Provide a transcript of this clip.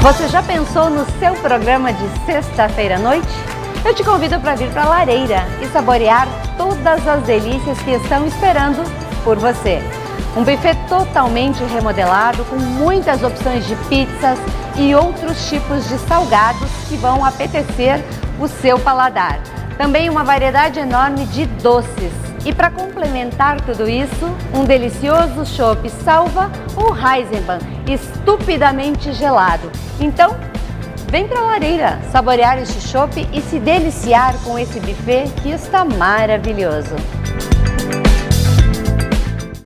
Você já pensou no seu programa de sexta-feira à noite? Eu te convido para vir para a Lareira e saborear todas as delícias que estão esperando por você. Um buffet totalmente remodelado, com muitas opções de pizzas e outros tipos de salgados que vão apetecer o seu paladar. Também uma variedade enorme de doces. E para complementar tudo isso, um delicioso chopp Salva ou Eisenbahn, estupidamente gelado. Então, vem para a Lareira saborear este chopp e se deliciar com esse buffet que está maravilhoso.